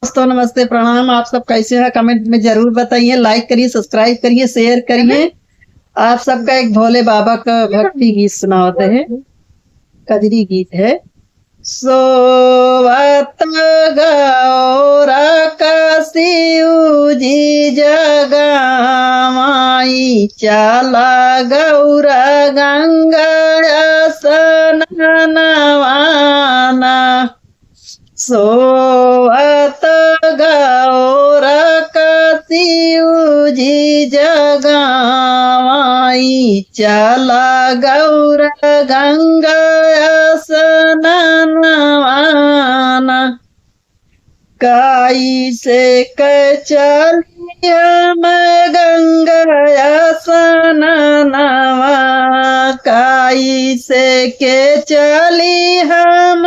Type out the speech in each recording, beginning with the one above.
दोस्तों नमस्ते प्रणाम। आप सब कैसे हैं कमेंट में जरूर बताइए। लाइक करिए, सब्सक्राइब करिए, शेयर करिए। आप सबका एक भोले बाबा का भक्ति गीत सुनाते हैं। कजरी गीत है। सोवत गौरा का शिव जी जगामाई, चाला गौरा गंगा स्नानवाना। सोवत गौरा का शिव जी जगामाई, चला गौरा गंगा स्नानवाना। काई से चली हम गंगा स्नानवा, काई से के चली हम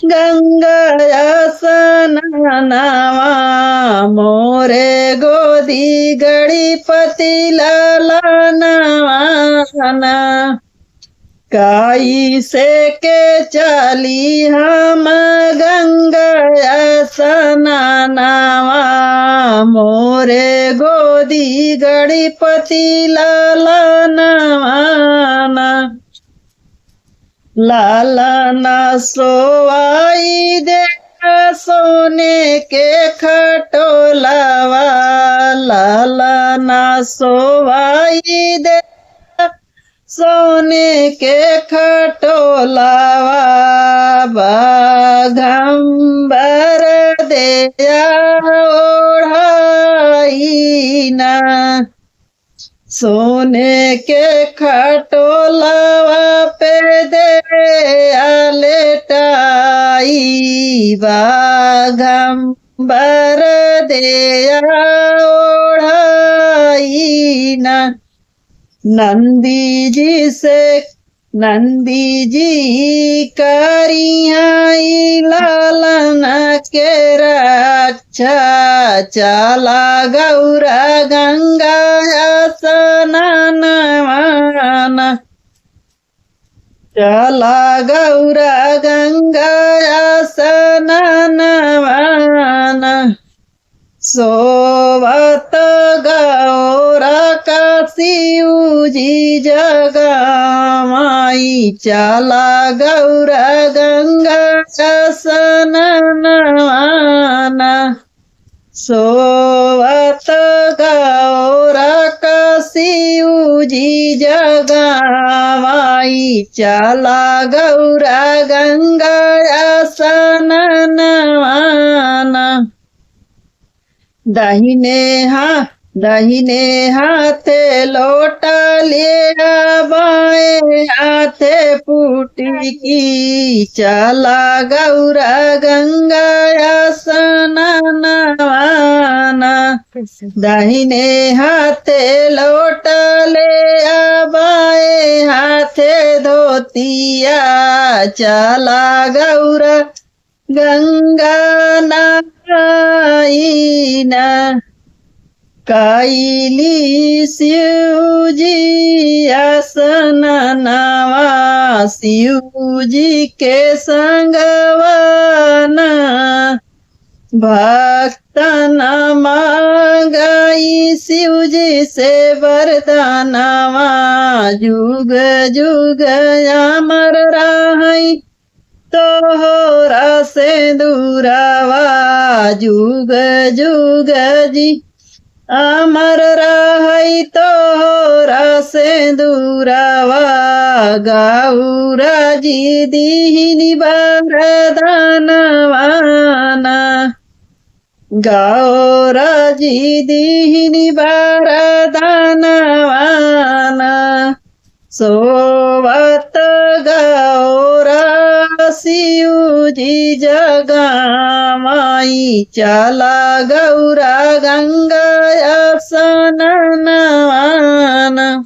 गंगा स्नानवा। मोरे गोदी गणपति लालनवाना, काई से के चली हम गंगा स्नानवा। मोरे गोदी गणपति लालनवाना। लालना सोवाई दे सोने के खटोलावा, लालना सोवाई दे सोने के खटोलावा। बाघंबर देया ओढ़ाईना, सोने के खटोलावा पे दे लेटाई। बाघंबर देया ओढ़ाईना। नंदी जी करियाई लालन के रक्षा, चला गौरा गंगा स्नानवाना। चला गौरा गंगा स्नानवाना। सोवत गौरा का शिव जी जगामाई, चला गौरा गंगा स्नानवाना। सोवत गौरा का शिव जी जगामाई, चला गौरा गंगा स्नानवाना। दाहिने हाथे लोटा लिया, बाएं हाथे पुटी की, चला गौरा गंगा स्नानवाना। दाहिने हाथे लोटा लिया, बाएं हाथे धोतिया, चला गौरा गंगा नहाईना। काईली शिव जी स्नानवा, शिव जी के संगवाना। भक्तन मांगाई शिव जी से वरदानवा, जुग जुग अमर रही तोहरा से दूरावा। जुग जुग जी अमर रही तोहरा से दूरावा। गौरा जी दीनी वरदानवाना, गौरा जी दीनी वरदानवाना। सोवत गौरा शिव जी जगामाई, चला गौरा गंगा स्नानवाना।